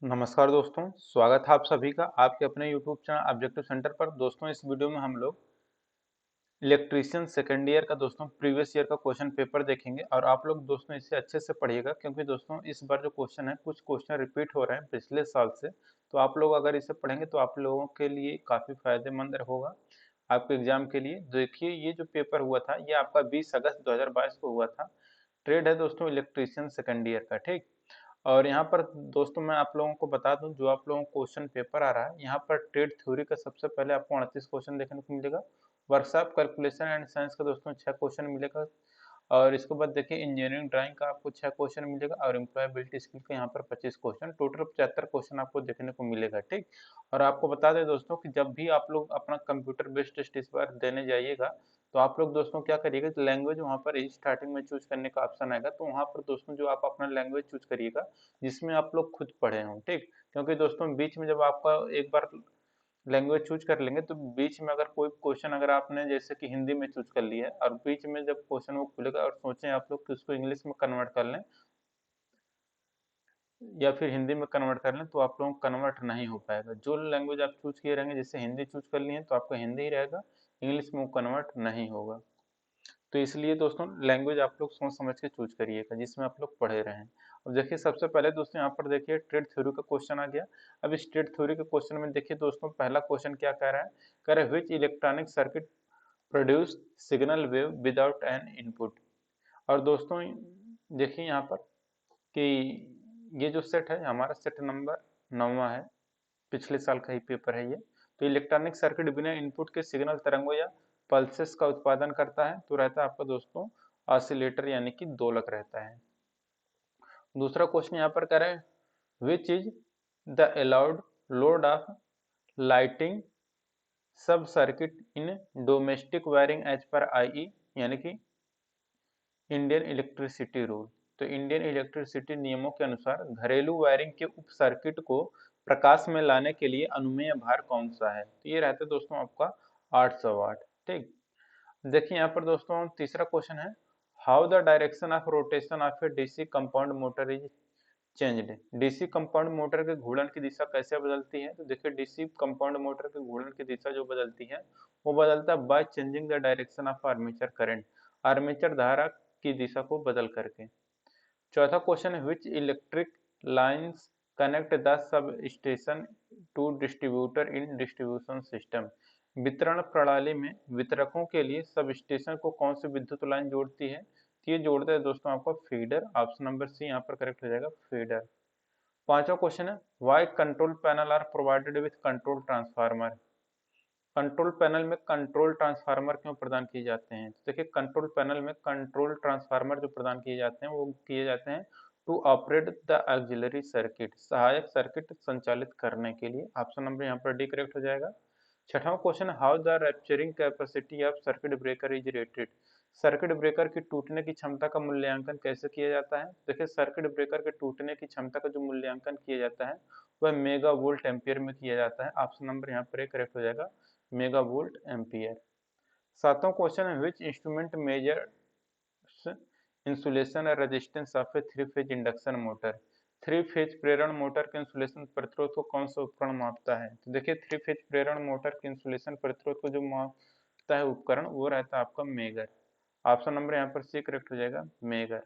नमस्कार दोस्तों, स्वागत है आप सभी का आपके अपने YouTube चैनल ऑब्जेक्टिव सेंटर पर। दोस्तों इस वीडियो में हम लोग इलेक्ट्रीशियन सेकेंड ईयर का दोस्तों प्रीवियस ईयर का क्वेश्चन पेपर देखेंगे और आप लोग दोस्तों इसे अच्छे से पढ़िएगा क्योंकि दोस्तों इस बार जो क्वेश्चन है कुछ क्वेश्चन रिपीट हो रहे हैं पिछले साल से। तो आप लोग अगर इसे पढ़ेंगे तो आप लोगों के लिए काफ़ी फायदेमंद होगा आपके एग्जाम के लिए। देखिए ये जो पेपर हुआ था ये आपका 20 अगस्त 2022 को हुआ था। ट्रेड है दोस्तों इलेक्ट्रीशियन सेकेंड ईयर का, ठीक। और यहाँ पर दोस्तों मैं आप लोगों को बता दूं जो आप लोगों को क्वेश्चन पेपर आ रहा है, यहाँ पर ट्रेड थ्योरी का सबसे पहले आपको 38 क्वेश्चन देखने को मिलेगा। वर्कशॉप कैलकुलेशन एंड साइंस का दोस्तों 6 क्वेश्चन मिलेगा। और इसके बाद देखिए इंजीनियरिंग ड्राइंग का आपको 6 क्वेश्चन मिलेगा और एम्प्लॉयबिलिटी स्किल का यहाँ पर 25 क्वेश्चन, टोटल 75 क्वेश्चन आपको देखने को मिलेगा, ठीक। और आपको बता दें दोस्तों कि जब भी आप लोग अपना कंप्यूटर बेस्ड टेस्ट इस बार देने जाइएगा तो आप लोग दोस्तों क्या करिएगा, लैंग्वेज वहाँ पर स्टार्टिंग में चूज करने का ऑप्शन आएगा, तो वहाँ पर दोस्तों जो आप अपना लैंग्वेज चूज करिएगा जिसमें आप लोग खुद पढ़े हों, ठीक। क्योंकि दोस्तों बीच में जब आपका एक बार लैंग्वेज चूज कर लेंगे तो बीच में अगर कोई क्वेश्चन अगर आपने जैसे कि हिंदी में चूज कर लिया है और बीच में जब क्वेश्चन वो खुलेगा और सोचें आप लोग कि उसको इंग्लिश में कन्वर्ट कर लें या फिर हिंदी में कन्वर्ट कर लें तो आप लोगों को कन्वर्ट नहीं हो पाएगा। जो लैंग्वेज आप चूज किए रहेंगे, जैसे हिंदी चूज कर लिए तो आपका हिंदी ही रहेगा, इंग्लिश में वो कन्वर्ट नहीं होगा। तो इसलिए दोस्तों लैंग्वेज आप लोग सोच समझ के चूज करिएगा जिसमें आप लोग पढ़े रहें। अब देखिए सबसे पहले दोस्तों यहाँ पर देखिए ट्रेड थ्योरी का क्वेश्चन आ गया। अब इस ट्रेड थ्योरी के क्वेश्चन में देखिए दोस्तों पहला क्वेश्चन क्या कह रहा है, कह रहा है which electronic circuit produce signal wave without an input. और दोस्तों देखिए यहाँ पर कि ये जो सेट है हमारा सेट नंबर 9वां है, पिछले साल का ही पेपर है ये। तो इलेक्ट्रॉनिक सर्किट बिना इनपुट के सिग्नल तरंगों या पल्सेस का उत्पादन करता है, तो रहता है आपका दोस्तों ऑसिलेटर यानी कि दोलक रहता है। दूसरा क्वेश्चन यहाँ पर कह रहे हैं which is the allowed load of lighting sub circuit in domestic wiring as per I यानी कि इंडियन इलेक्ट्रिसिटी रूल। तो इंडियन इलेक्ट्रिसिटी नियमों के अनुसार घरेलू वायरिंग के उप सर्किट को प्रकाश में लाने के लिए अनुमेय भार कौन सा है, तो ये रहता है दोस्तों आपका 800 वाट, ठीक। देखिए यहाँ पर दोस्तों तीसरा क्वेश्चन है how the direction of rotation of A DC compound motor is changed. DC compound motor के घूर्णन की दिशा कैसे बदलती है, तो देखिए डीसी कंपाउंड मोटर के घूर्णन की दिशा जो बदलती है वो बदलता है by changing the direction of armature current, armature धारा की दिशा को बदल करके। चौथा क्वेश्चन है which electric lines connect the substation to distributor in distribution system. वितरण प्रणाली में वितरकों के लिए सब स्टेशन को कौन सी विद्युत लाइन जोड़ती है, तो ये जोड़ता है दोस्तों आपका फीडर। ऑप्शन नंबर सी यहाँ पर करेक्ट हो जाएगा, फीडर। पांचवा क्वेश्चन है why control panel are provided with control transformer. Control panel में कंट्रोल ट्रांसफार्मर क्यों प्रदान किए जाते हैं, तो देखिए कंट्रोल पैनल में कंट्रोल ट्रांसफार्मर जो प्रदान किए जाते हैं वो किए जाते हैं to operate the auxiliary circuit, सहायक सर्किट संचालित करने के लिए। ऑप्शन नंबर यहाँ पर डी करेक्ट हो जाएगा। छठवां question how the rapturing capacity of circuit breaker is rated. Circuit breaker की टूटने की क्षमता का मूल्यांकन कैसे किया जाता है, देखिए सर्किट ब्रेकर के टूटने की क्षमता का जो मूल्यांकन किया जाता है वह मेगा वोल्ट एम्पियर में किया जाता है। ऑप्शन नंबर यहाँ पर करेक्ट हो जाएगा, मेगा वोल्ट एम्पियर। सातवां क्वेश्चन है विच इंस्ट्रूमेंट मेजर्स इंसुलेशन और resistance of A three phase induction motor. Three phase प्रेरण मोटर के इंसुलेशन प्रतिरोध को कौन सा उपकरण मापता है, तो देखिए थ्री फेज प्रेरण मोटर के इंसुलेशन प्रतिरोध को जो मापता है उपकरण वो रहता है आपका मेगर। ऑप्शन नंबर यहाँ पर सी करेक्ट हो जाएगा, मेगर।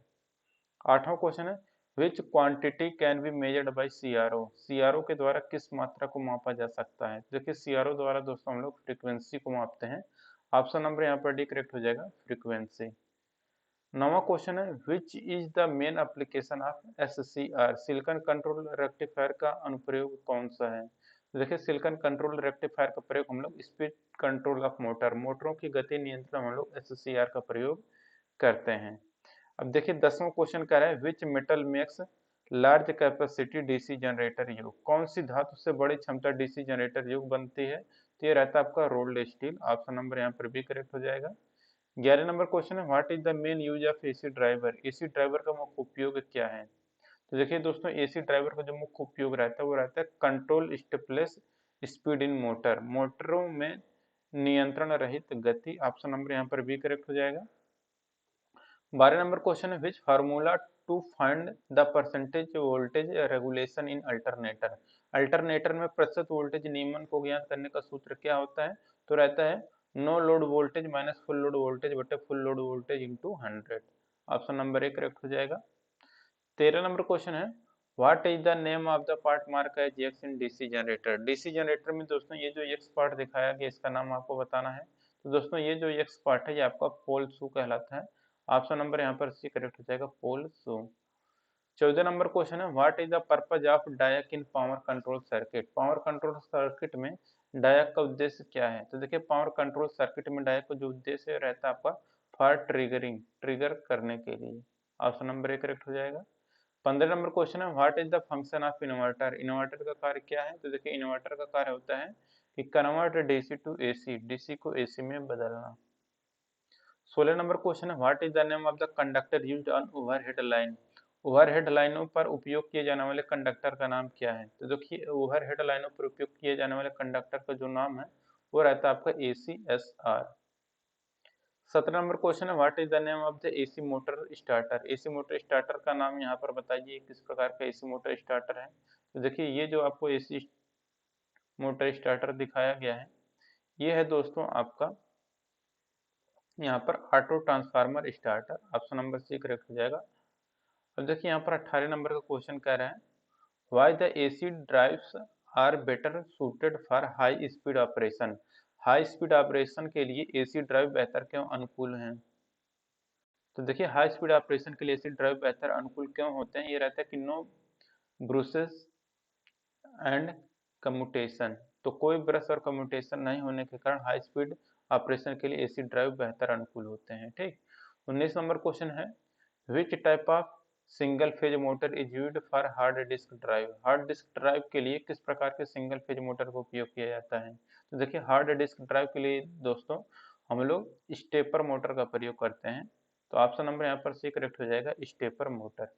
आठवां क्वेश्चन है विच quantity can be measured by CRO. CRO के द्वारा किस मात्रा को मापा जा सकता है, देखिए सीआरओ द्वारा दोस्तों हम लोग फ्रीक्वेंसी को मापते हैं। ऑप्शन नंबर यहाँ पर डी करेक्ट हो जाएगा, फ्रीक्वेंसी। नवा क्वेश्चन है which is the main application of SCR, silicon control rectifier का अनुप्रयोग कौन सा है, तो देखिए सिलिकॉन कंट्रोल रेक्टिफायर का प्रयोग हम लोग स्पीड कंट्रोल ऑफ मोटर, मोटरों की गति नियंत्रण हम लोग एससीआर का प्रयोग करते हैं। अब देखिए 10वां क्वेश्चन कह रहा है which metal makes large capacity DC generator योग, कौन सी धातु से बड़ी क्षमता डीसी जनरेटर योग बनती है, तो ये रहता है आपका रोल्ड स्टील। ऑप्शन नंबर यहाँ पर भी करेक्ट हो जाएगा। 11 नंबर क्वेश्चन है what is the main use of AC driver, AC driver का मुख्य उपयोग क्या है, तो देखिए दोस्तों एसी ड्राइवर का जो मुख्य उपयोग रहता है वो रहता है control stepless speed in motor, मोटरों में नियंत्रण रहित गति। ऑप्शन नंबर यहाँ पर भी करेक्ट हो जाएगा। 12 नंबर क्वेश्चन है which formula to find the percentage voltage regulation in alternator. Alternator में प्रतिशत वोल्टेज नियमन को ज्ञात करने का सूत्र क्या होता है? तो रहता है no load voltage minus full load voltage बटे full load voltage into 100। Option number A correct हो जाएगा। 13 नंबर क्वेश्चन है what is the name of the part mark as X in DC generator. DC generator में दोस्तों ये जो x part दिखाया गया इसका नाम आपको बताना है। तो दोस्तों ये जो एक्स पार्ट है ये आपका पोल शू कहलाता है। ऑप्शन नंबर यहाँ पर सी करेक्ट हो जाएगा, पोल शू। 14 नंबर क्वेश्चन है what is the purpose of डायक in power control circuit. Power control circuit में डायक का उद्देश्य क्या है? तो देखिए पावर कंट्रोल सर्किट में डायक का जो उद्देश्य रहता है आपका फॉर ट्रिगरिंग, ट्रिगर करने के लिए। ऑप्शन नंबर ए करेक्ट हो जाएगा। 15 नंबर क्वेश्चन है what is the function of inverter. Inverter का कार्य क्या है? तो देखिए इन्वर्टर का कार्य होता है कि convert DC to AC, DC को एसी में बदलना। 16 नंबर क्वेश्चन है what is the name of the conductor used on overhead line. Overhead लाइनों पर उपयोग किए जाने वाले कंडक्टर का नाम क्या है? तो देखिए ओवरहेड लाइनों पर उपयोग किए जाने वाले कंडक्टर का जो नाम है वो रहता है आपका ACSR। 17 नंबर क्वेश्चन है what is the name of the AC motor starter. AC motor starter का नाम यहाँ पर बताइए किस प्रकार का एसी मोटर स्टार्टर है। तो देखिए ये जो आपको एसी मोटर स्टार्टर दिखाया गया है ये है दोस्तों आपका यहाँ पर auto transformer starter. Option number C correct हो जाएगा। अब देखिए यहाँ पर 18 नंबर का क्वेश्चन कह रहा है why the AC drives are better suited for high speed operation. High speed operation के लिए एसी ड्राइव बेहतर क्यों अनुकूल हैं? तो देखिए हाई स्पीड ऑपरेशन के लिए एसी ड्राइव बेहतर अनुकूल क्यों होते हैं? ये रहता है कि नो ब्रूसेस एंड कम्यूटेशन, तो कोई ब्रश और कम्यूटेशन नहीं होने के कारण हाई स्पीड ऑपरेशन के लिए एसी ड्राइव बेहतर अनुकूल होते हैं। ठीक। 19 नंबर क्वेश्चन है which type of single phase motor is used for hard disk drive. Hard disk drive के लिए किस प्रकार के सिंगल फेज मोटर का उपयोग किया जाता है? तो देखिए हार्ड डिस्क ड्राइव के लिए दोस्तों हम लोग स्टेपर मोटर का प्रयोग करते हैं। तो ऑप्शन नंबर यहाँ पर सी करेक्ट हो जाएगा, स्टेपर मोटर।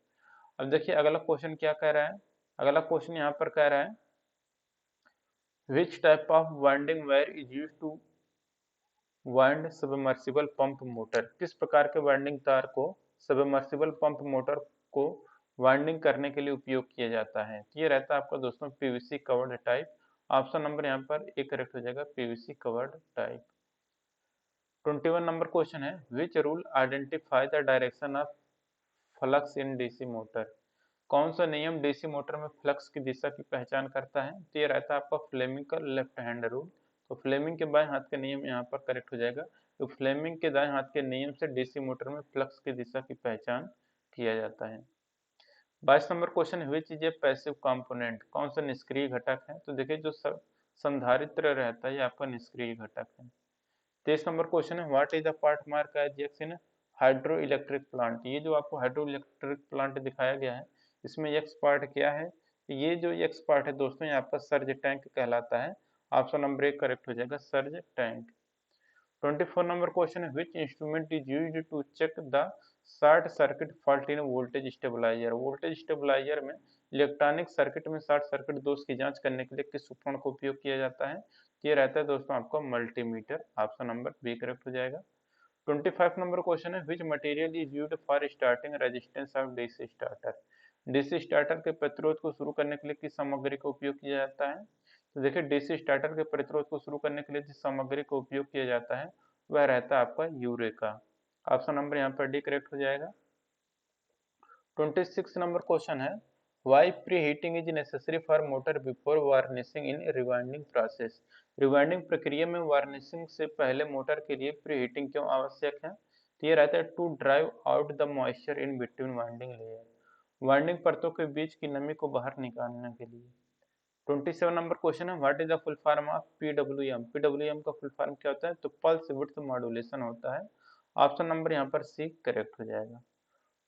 अब देखिए अगला क्वेश्चन क्या कह रहा है? अगला क्वेश्चन यहाँ पर कह रहा है which type of winding wire is used to wind submersible pump motor. किस प्रकार के वाइंडिंग तार को सबमर्सिबल पंप मोटर को वाइंडिंग करने के लिए उपयोग किया जाता है? ये रहता है आपका दोस्तों PVC covered type. Option number यहाँ पर ए करेक्ट हो जाएगा, PVC covered type. 21 number question है which rule identify the direction of flux in DC motor. कौन सा नियम डीसी मोटर में फ्लक्स की दिशा की पहचान करता है? तो ये रहता है आपका फ्लेमिंग का लेफ्ट हैंड रूल। तो फ्लेमिंग के बाएं हाथ का नियम यहाँ पर करेक्ट हो जाएगा। तो फ्लेमिंग के दाएं हाथ के नियम से डीसी मोटर में फ्लक्स की दिशा की पहचान किया जाता है। 22 number question which is a passive component. कौन सा निष्क्रिय घटक है? तो देखिए जो संधारित्र रहता है ये आपका निष्क्रिय घटक है। 23 नंबर क्वेश्चन है what is the part mark as X in hydro electric plant. ये जो आपको हाइड्रो इलेक्ट्रिक प्लांट दिखाया गया है इसमें एक्स पार्ट क्या है? ये जो एक्स पार्ट है दोस्तों ये आपका सर्ज टैंक कहलाता है। ऑप्शन नंबर एक करेक्ट हो जाएगा, सर्ज टैंक। 24 नंबर क्वेश्चन है which instrument is used to check the short circuit fault in voltage stabiliser. Voltage stabiliser में इलेक्ट्रॉनिक सर्किट में शॉर्ट सर्किट दोष की जांच करने के लिए किस उपकरण का उपयोग किया जाता है? ये रहता है दोस्तों आपका multimeter. Option number B correct हो जाएगा। 25 नंबर क्वेश्चन है which material is used for starting resistance of DC starter. DC starter के प्रतिरोध को शुरू करने के लिए किस सामग्री का उपयोग किया जाता है? तो देखिए डीसी स्टार्टर के प्रतिरोध को शुरू करने के लिए जिस सामग्री का उपयोग किया जाता है वह रहता है आपका यूरेका। ऑप्शन नंबर यहाँ पर डी करेक्ट हो जाएगा। 26 नंबर क्वेश्चन है why pre heating is necessary for motor before varnishing in rewinding process. Rewinding प्रक्रिया में वार्निशिंग से पहले मोटर के लिए प्री हीटिंग क्यों आवश्यक है? तो ये रहता है to drive out the moisture in between winding layer, winding परतों के बीच की नमी को बाहर निकालने के लिए। 27 नंबर क्वेश्चन है what is the full form of PWM. PWM का फुल फॉर्म क्या होता है? तो पल्स विड्थ मॉड्यूलेशन होता है। ऑप्शन नंबर यहाँ पर सी करेक्ट हो जाएगा।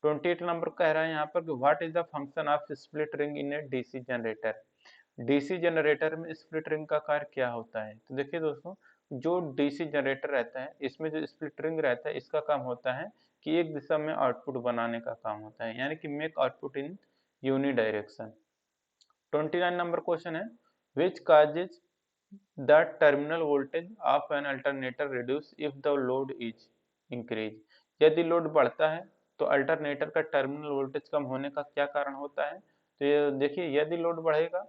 28 नंबर कह रहा है यहाँ पर कि what is the function of split ring in A DC generator. DC generator में स्प्लिट रिंग का कार्य क्या होता है? तो देखिए दोस्तों जो डीसी जनरेटर रहता है इसमें जो स्प्लिट रिंग रहता है इसका काम होता है कि एक दिशा में आउटपुट बनाने का काम होता है, यानी कि make output in uni direction. 29 number question है which causes the terminal voltage of an alternator reduce if the load is increase. यदि लोड बढ़ता है तो अल्टरनेटर का टर्मिनल वोल्टेज कम होने का क्या कारण होता है? तो ये देखिए, यदि लोड बढ़ेगा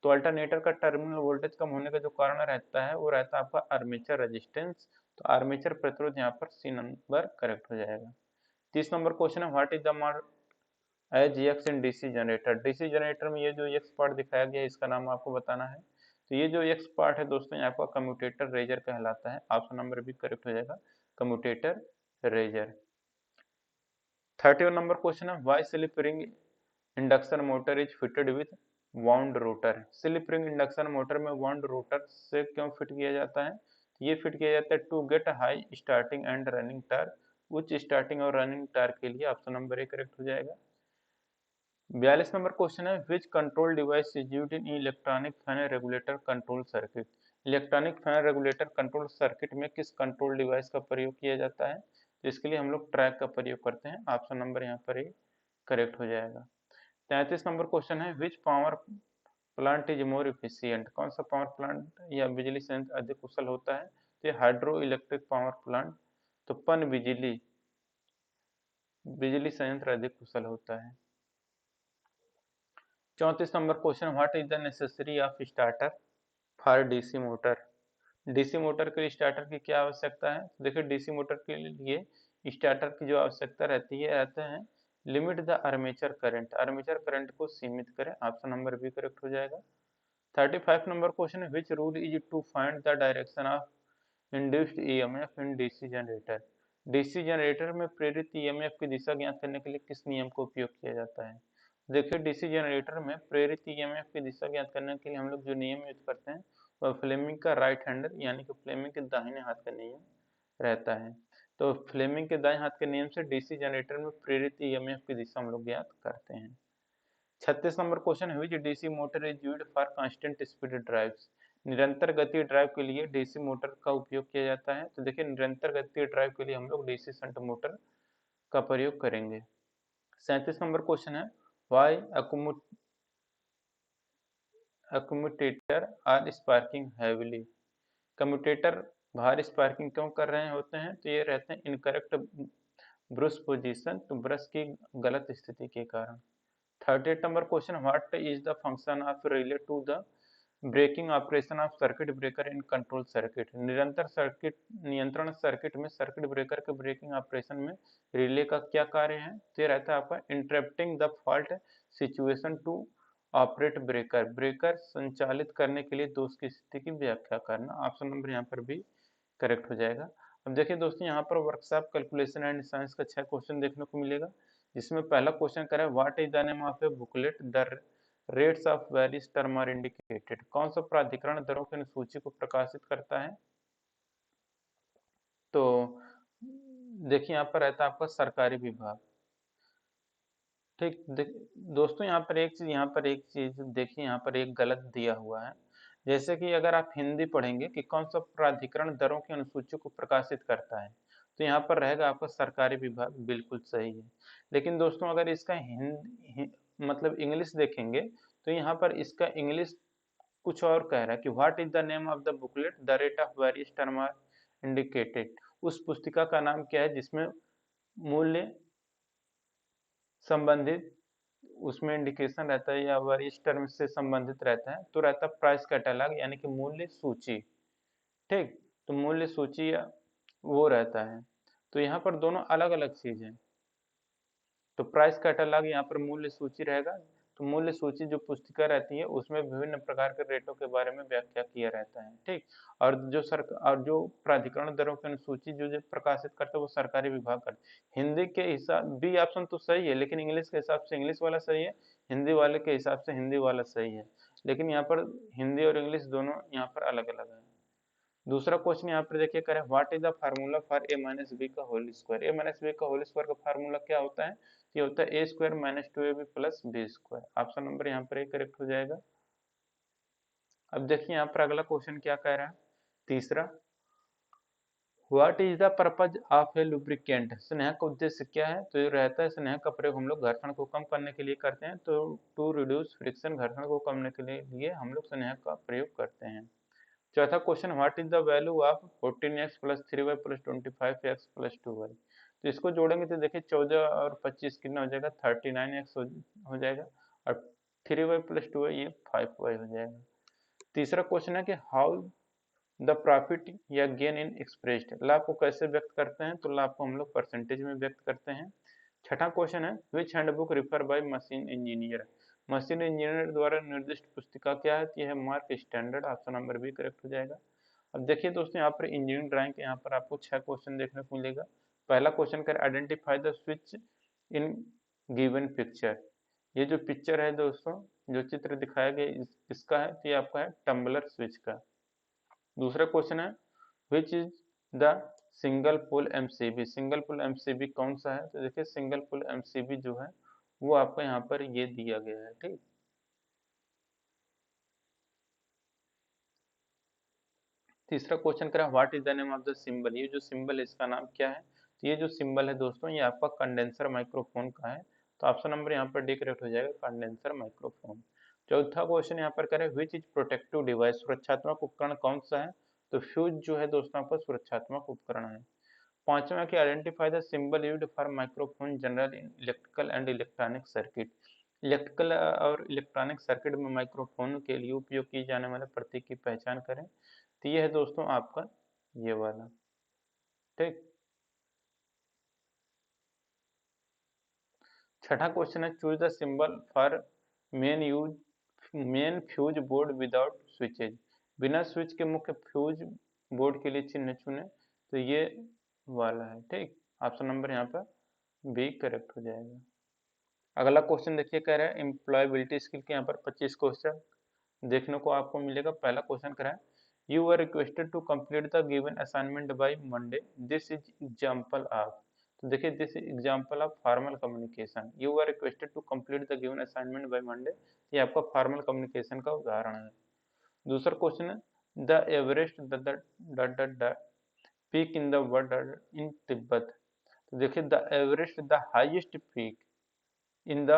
तो अल्टरनेटर का टर्मिनल वोल्टेज कम होने का जो कारण रहता है वो रहता है आपका आर्मेचर रेजिस्टेंस। तो आर्मेचर प्रतिरोध यहाँ पर सी नंबर करेक्ट हो जाएगा। 30 नंबर क्वेश्चन है, what is the as X in DC generator. DC generator में ये जो एक्स पार्ट दिखाया गया है इसका नाम आपको बताना है। तो ये जो एक्स पार्ट है दोस्तों ये आपका कम्यूटेटर रेजर कहलाता है। ऑप्शन नंबर भी करेक्ट हो जाएगा, कम्यूटेटर रेजर। 31 नंबर क्वेश्चन है, why slip ring induction motor is fitted with wound rotor. Slip ring induction motor में वाउंड रोटर से क्यों फिट किया जाता है? ये फिट किया जाता है to get high starting and running torque. उच्च स्टार्टिंग और रनिंग टार्क के लिए ऑप्शन नंबर ए करेक्ट हो जाएगा। 42 नंबर क्वेश्चन है, which control device is used in electronic fan regulator control circuit. Electronic fan regulator control circuit में किस control device का प्रयोग किया जाता है? तो इसके लिए हम लोग ट्रैक का प्रयोग करते हैं। ऑप्शन नंबर यहाँ पर ए करेक्ट हो जाएगा। 33 नंबर क्वेश्चन है, which power plant is more efficient. कौन सा पावर प्लांट या बिजली संयंत्र अधिक कुशल होता है? तो ये हाइड्रो इलेक्ट्रिक पावर प्लांट, तो पन बिजली संयंत्र अधिक कुशल होता है। 34 number question, what is the necessary of starter for DC motor. DC motor के लिए स्टार्टर की क्या आवश्यकता है? देखिए, डीसी मोटर के लिए स्टार्टर की जो आवश्यकता रहती है रहते हैं limit the armature current, armature current को सीमित करें। ऑप्शन नंबर बी करेक्ट हो जाएगा। 35 नंबर क्वेश्चन है, which rule is to find the direction of induced EMF in DC generator. DC generator में प्रेरित ईएमएफ की दिशा ज्ञात करने के लिए किस नियम का उपयोग किया जाता है? देखिए, डीसी जनरेटर में प्रेरित ईएमएफ की दिशा ज्ञात करने के लिए हम लोग जो नियम यूज करते हैं वह फ्लेमिंग का राइट हैंडर यानी कि फ्लेमिंग के दाहिने हाथ का नियम रहता है। तो फ्लेमिंग के दाएं हाथ के नियम से डीसी जनरेटर में प्रेरित ईएमएफ की दिशा हम लोग ज्ञात करते हैं। 36 नंबर क्वेश्चन है, which DC motor is used for constant speed drives. निरंतर गति ड्राइव के लिए डीसी मोटर का उपयोग किया जाता है। तो देखिए, निरंतर गति ड्राइव के लिए हम लोग डीसी शंट मोटर का प्रयोग करेंगे। 37 नंबर क्वेश्चन है, why commutator are sparking heavily. Commutator भारी स्पार्किंग क्यों कर रहे होते हैं? तो ये रहते हैं इनकरेक्ट ब्रश पोजीशन, तो ब्रश की गलत स्थिति के कारण। 38 number question, what is the function of relay to the breaking operation of circuit breaker in control circuit. निरंतर सर्किट नियंत्रण सर्किट में सर्किट ब्रेकर के ब्रेकिंग ऑपरेशन में रिले का क्या कार्य है? तो ये रहता है आपका interrupting the fault situation to operate breaker, breaker संचालित करने के लिए दोष की स्थिति की व्याख्या करना। ऑप्शन नंबर यहाँ पर भी करेक्ट हो जाएगा। अब देखिए दोस्तों, यहाँ पर वर्कशॉप कैलकुलेशन एंड साइंस का 6 क्वेश्चन देखने को मिलेगा, जिसमें पहला क्वेश्चन करें, what is the name of a booklet the rates of various term are indicated. कौन सा प्राधिकरण दरों की सूची को प्रकाशित करता है? तो देखिए, यहाँ पर रहता है आपका सरकारी विभाग। ठीक, दोस्तों यहाँ पर एक चीज देखिए, यहाँ पर एक गलत दिया हुआ है। जैसे कि अगर आप हिंदी पढ़ेंगे कि कौन सा प्राधिकरण दरों की अनुसूची को प्रकाशित करता है, तो यहाँ पर रहेगा आपका सरकारी विभाग, बिल्कुल सही है। लेकिन दोस्तों, अगर इसका मतलब इंग्लिश देखेंगे तो यहाँ पर इसका इंग्लिश कुछ और कह रहा है कि what is the name of the booklet the rate of various term are indicated. उस पुस्तिका का नाम क्या है जिसमें मूल्य संबंधित उसमें इंडिकेशन रहता है या वरिष्ठ टर्म से संबंधित रहता है, तो रहता है प्राइस कैटलॉग यानी कि मूल्य सूची। ठीक, तो मूल्य सूची वो रहता है। तो यहाँ पर दोनों अलग अलग चीज है। तो प्राइस कैटलॉग यहाँ पर मूल्य सूची रहेगा। तो मूल्य सूची जो पुस्तिका रहती है उसमें विभिन्न प्रकार के रेटों के बारे में व्याख्या किया रहता है। ठीक, और जो प्राधिकरण दरों की अनुसूची जो प्रकाशित करता है वो सरकारी विभाग करता है। हिंदी के हिसाब बी ऑप्शन तो सही है, लेकिन इंग्लिश के हिसाब से इंग्लिश वाला सही है, हिंदी वाले के हिसाब से हिंदी वाला सही है। लेकिन यहाँ पर हिंदी और इंग्लिश दोनों यहाँ पर अलग अलग है। दूसरा क्वेश्चन यहाँ पर देखिए करें, what is the formula for A minus B का whole square. A minus B का होल स्क्वायर का फार्मूला क्या होता है? ये होता है A square minus 2ab plus B square. Option number यहाँ पर ए करेक्ट हो जाएगा। अब देखिए यहाँ पर अगला क्वेश्चन क्या कह रहा है, तीसरा, what is the purpose of A lubricant. स्नेहक का उद्देश्य क्या है? तो ये रहता है स्नेहक का प्रयोग हम लोग घर्षण को कम करने के लिए करते हैं। तो टू रिड्यूस फ्रिक्शन, घर्षण को कम करने के लिए हम लोग स्नेहक का प्रयोग करते हैं। चौथा question, what is the value of 14x plus 3y plus 25x plus 2y। तो इसको जोड़ेंगे तो देखिए 14 और 25 कितना हो जाएगा, 39x हो जाएगा, और 3y + 2y ये 5y हो जाएगा। तीसरा क्वेश्चन है कि हाउ द प्रॉफिट या गेन इन एक्सप्रेस्ड, लाभ को कैसे व्यक्त करते हैं, तो लाभ को हम लोग परसेंटेज में व्यक्त करते हैं। छठा क्वेश्चन है which handbook refer by machine engineer, machine engineer द्वारा निर्दिष्ट पुस्तिका क्या है, यह है mark standard, option number B correct हो जाएगा। अब देखिए दोस्तों यहाँ पर इंजीनियरिंग ड्राइंग के यहाँ पर आपको 6 क्वेश्चन देखने को मिलेगा। पहला क्वेश्चन कर identify the switch in given picture, ये जो पिक्चर है दोस्तों, जो चित्र दिखाया गया इसका है, तो ये आपका है टम्बलर स्विच का। दूसरा क्वेश्चन है which is the single pole MCB, single pole MCB कौन सा है, तो देखिए सिंगल पोल एमसीबी जो है वो आपको यहाँ पर ये दिया गया है, ठीक। तीसरा क्वेश्चन करा what is the name of the symbol, ये जो सिंबल है इसका नाम क्या है, तो ये जो सिंबल है दोस्तों ये आपका कंडेंसर माइक्रोफोन का है, तो ऑप्शन नंबर यहाँ पर डी करेक्ट हो जाएगा, कंडेंसर माइक्रोफोन। चौथा क्वेश्चन यहाँ पर करें विच इज प्रोटेक्टिव डिवाइस, सुरक्षात्मक उपकरण कौन सा है, तो फ्यूज जो है दोस्तों आपका सुरक्षात्मक उपकरण है। पांचवा की identify the symbol used for microphone general in electrical and electronic circuit, electrical और इलेक्ट्रॉनिक सर्किट में माइक्रोफोन के लिए उपयोग की जाने वाले प्रतीक की पहचान करें, तो ये है दोस्तों आपका ये वाला, ठीक। छठा क्वेश्चन है choose the symbol for main fuse board without switches, बिना स्विच के मुख्य फ्यूज बोर्ड के लिए चिन्ह चुने, तो ये वाला है, ठीक। ऑप्शन नंबर यहाँ पर बी करेक्ट हो जाएगा। अगला क्वेश्चन देखिए कह रहा है एम्प्लॉयबिलिटी स्किल के यहाँ पर 25 क्वेश्चन देखने को आपको मिलेगा। पहला क्वेश्चन कह रहा है you are requested to complete the given assignment by Monday, this is example of, तो देखिए this is example of formal communication, you are requested to complete the given assignment by Monday, ये आपका formal communication का उदाहरण है। दूसरा question है the Everest the peak in the world in Tibet, तो देखिए the Everest the highest peak in the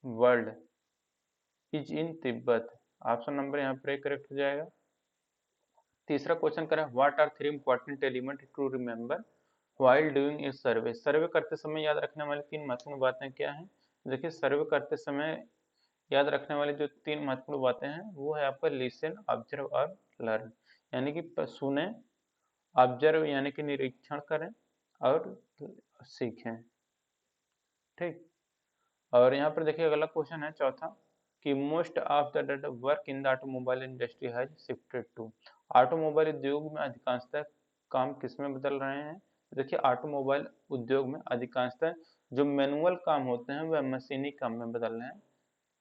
world is in Tibet, option number यहाँ पर करेक्ट हो जाएगा। तीसरा क्वेश्चन करें what are 3 important element to remember while doing a survey, survey करते समय याद रखने वाली 3 महत्वपूर्ण बातें क्या हैं, देखिए सर्वे करते समय याद रखने वाली जो 3 महत्वपूर्ण बातें हैं वो है आपका लिसन, ऑब्जर्व और लर्न, यानी कि सुने, ऑब्जर्व यानी कि निरीक्षण करें और सीखें, ठीक। और यहाँ पर देखिए अगला क्वेश्चन है चौथा कि most of the work in the automobile industry has shifted to, automobile उद्योग में अधिकांशतः काम किस में बदल रहे हैं, देखिए ऑटोमोबाइल उद्योग में अधिकांशतः जो मैनुअल काम होते हैं वह मशीनी काम में बदल रहे हैं,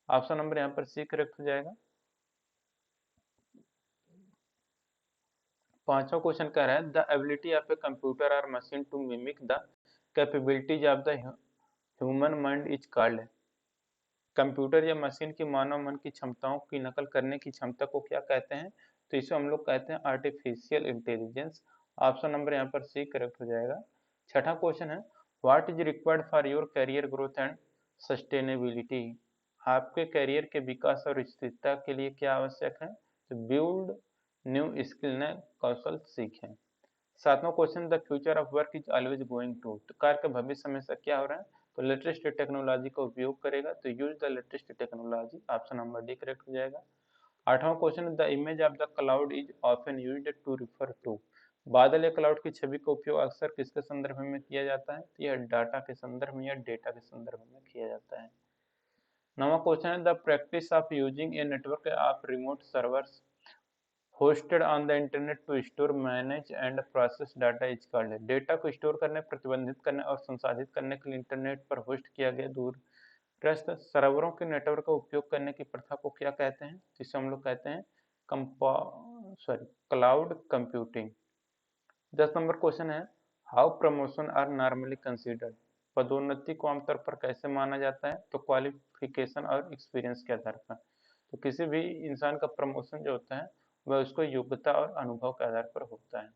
ऑप्शन नंबर यहाँ पर सी करेक्ट हो जाएगा। पांचवा क्वेश्चन कह रहा है the ability of a computer और machine to mimic the capabilities of the human mind is called, computer या मशीन की मानव मन की क्षमताओं की नकल करने की क्षमता को क्या कहते हैं, तो इसे हम लोग कहते हैं आर्टिफिशियल इंटेलिजेंस, ऑप्शन नंबर यहाँ पर सी करेक्ट हो जाएगा। छठा क्वेश्चन है what is required for your career growth and sustainability, आपके करियर के विकास और स्थिरता के लिए क्या आवश्यक है, तो बिल्ड न्यू स्किल, नए कौशल सीखें। सातवां question the future of work is always going to, तो कार्य का भविष्य हमेशा क्या हो रहा है, तो लेटेस्ट टेक्नोलॉजी का उपयोग करेगा, तो use the latest technology, option number D correct हो जाएगा। आठवां question the image of the cloud is often used to refer to, बादल या क्लाउड की छवि का उपयोग अक्सर किसके संदर्भ में किया जाता है, तो यह डाटा के संदर्भ में या डेटा के संदर्भ में किया जाता है। नौवां क्वेश्चन है the practice of using a network of remote servers hosted on the internet to store manage and process data is called, data को स्टोर करने, प्रतिबंधित करने और संसाधित करने के लिए इंटरनेट पर होस्ट किया गया दूरस्थ सर्वरों के नेटवर्क का उपयोग करने की प्रथा को क्या कहते हैं, जिसे हम लोग कहते हैं क्लाउड कंप्यूटिंग। 10 नंबर क्वेश्चन है how promotion are normally considered, पदोन्नति को आमतौर पर कैसे माना जाता है, तो क्वालिफिकेशन और एक्सपीरियंस के आधार पर, तो किसी भी इंसान का प्रमोशन जो होता है वह उसको योग्यता और अनुभव के आधार पर होता है।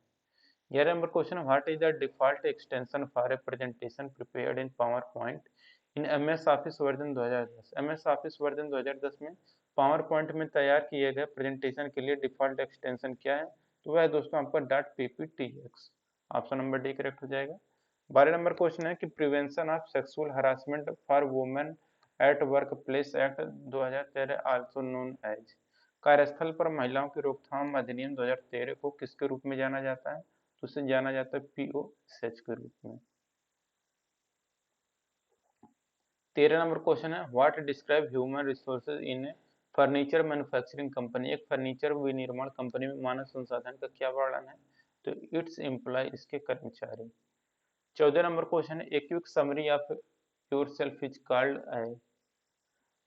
11 number question what is the default extension for a presentation prepared in power point in MS office version 2010, MS office version 2010 में पावर पॉइंट में तैयार किए गए प्रेजेंटेशन के लिए डिफॉल्ट एक्सटेंशन क्या है, तो वह है दोस्तों आपका .pptx, option number D correct हो जाएगा। 12 नंबर क्वेश्चन है कि prevention of sexual harassment for women at work place act 2013 also known as, कार्यस्थल पर महिलाओं की रोकथाम अधिनियम 2013 को किसके रूप में जाना जाता है? तो उसे जाना जाता है POSH के रूप में। 13 नंबर क्वेश्चन है what describe human resources in A furniture manufacturing company, एक फर्नीचर विनिर्माण कंपनी में मानव संसाधन का क्या वर्णन है? तो इट्स एम्प्लॉय, इसके कर्मचारी। 14 नंबर क्वेश्चन है a quick summary of yourself is called a,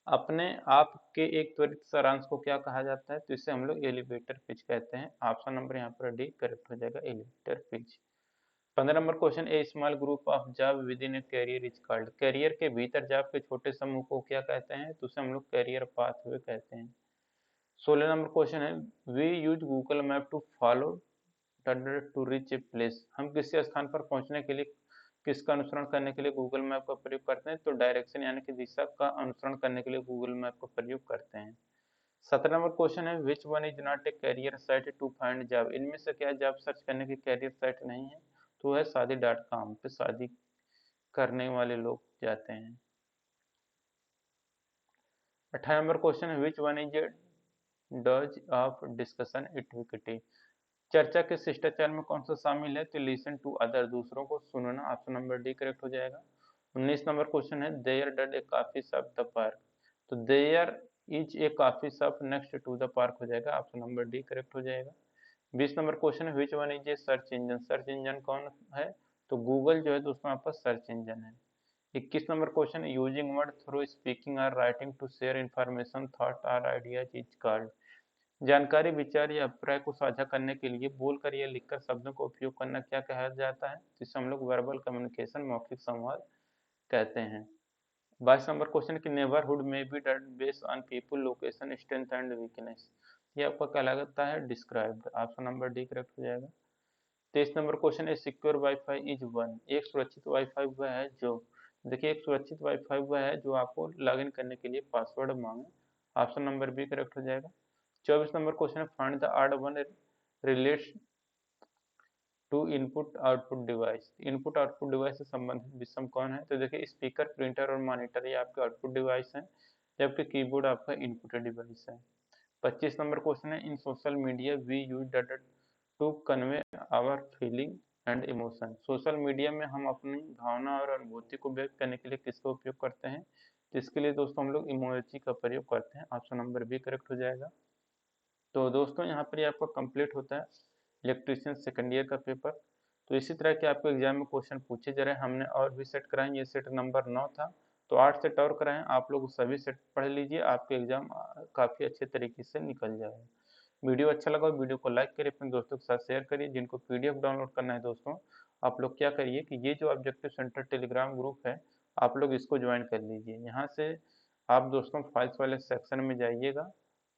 अपने आप के एक त्वरित सारांश को क्या कहा जाता है? तो इसे हम लोग एलिवेटर पिच कहते हैं। ऑप्शन नंबर यहाँ पर डी करेक्ट हो जाएगा, elevator pitch. 15 number question a small group of job within a career is called, career के भीतर जॉब के छोटे समूह को क्या कहते हैं? तो उसे हम लोग कैरियर पाथवे कहते हैं। 16 नंबर क्वेश्चन है we use Google map to follow to reach a place, हम किसी स्थान पर पहुंचने के लिए किसका अनुसरण करने के लिए गूगल मैप का प्रयोग करते हैं? तो डायरेक्शन यानी कि दिशा का अनुसरण करने के लिए गूगल मैप का प्रयोग करते हैं। 17 नंबर क्वेश्चन है which one is not a career site to find job, इनमें से क्या जॉब सर्च करने की कैरियर साइट नहीं है? तो है शादी.com पे शादी करने वाले लोग जाते हैं। 18 नंबर क्वेश्चन है which one is does of discussion equity, चर्चा के शिष्टाचार में कौन सा शामिल है? तो लिसन टू अदर, दूसरों को सुनना। ऑप्शन नंबर डी करेक्ट हो जाएगा। 19 नंबर क्वेश्चन है there did a coffee shop the park, तो there is a coffee shop next to the park हो जाएगा। ऑप्शन नंबर डी करेक्ट हो जाएगा। 20 नंबर क्वेश्चन है which one is a search engine, search engine कौन है? तो गूगल जो है दोस्तों आपका सर्च इंजन है। 21 number question using word through speaking और writing to share information thought और आइडियाज इज कॉल्ड, जानकारी विचार या अभिप्राय को साझा करने के लिए बोलकर या लिखकर शब्दों का उपयोग करना क्या कहा जाता है? जिसे हम लोग वर्बल कम्युनिकेशन, मौखिक संवाद कहते हैं। 22 नंबर क्वेश्चन की नेबरहुड में be based on people location strength and weakness, ये आपका कहलाता है described. Option number D correct हो जाएगा। 23 नंबर क्वेश्चन है सिक्योर वाईफाई इज वन, एक सुरक्षित वाईफाई वह है जो, देखिए एक सुरक्षित वाईफाई वह है जो आपको लॉगिन करने के लिए पासवर्ड मांगे। ऑप्शन नंबर बी करेक्ट हो जाएगा। 24 नंबर क्वेश्चन है find the odd one relates to input output device, input output device से संबंधित विषम कौन है? तो देखिए स्पीकर, प्रिंटर और मॉनिटर ये आपके आउटपुट डिवाइस हैं, जबकि कीबोर्ड आपका इनपुट डिवाइस है। 25 नंबर क्वेश्चन है in social media we use data to convey our feeling and emotion, social media में हम अपनी भावना और अनुभूति को व्यक्त करने के लिए किसका उपयोग करते हैं? तो इसके लिए दोस्तों हम लोग इमोजी का प्रयोग करते हैं। ऑप्शन नंबर बी करेक्ट हो जाएगा। तो दोस्तों यहाँ पर ये आपका कंप्लीट होता है इलेक्ट्रीशियन सेकेंड ईयर का पेपर। तो इसी तरह के आपको एग्जाम में क्वेश्चन पूछे जा रहे हैं, हमने और भी सेट कराए, ये सेट नंबर 9 था, तो 8 सेट और कराएं, आप लोग सभी सेट पढ़ लीजिए, आपके एग्जाम काफ़ी अच्छे तरीके से निकल जाएगा। वीडियो अच्छा लगा वीडियो को लाइक करिए, अपने दोस्तों के साथ शेयर करिए। जिनको PDF डाउनलोड करना है दोस्तों, आप लोग क्या करिए कि ये जो ऑब्जेक्टिव सेंटर टेलीग्राम ग्रुप है, आप लोग इसको ज्वाइन कर लीजिए। यहाँ से आप दोस्तों फाइल्स वाले सेक्शन में जाइएगा,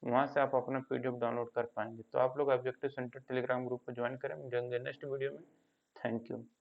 वहाँ से आप अपना PDF डाउनलोड कर पाएंगे। तो आप लोग ऑब्जेक्टिव सेंटर टेलीग्राम ग्रुप को ज्वाइन करें, मिलेंगे नेक्स्ट वीडियो में। Thank you.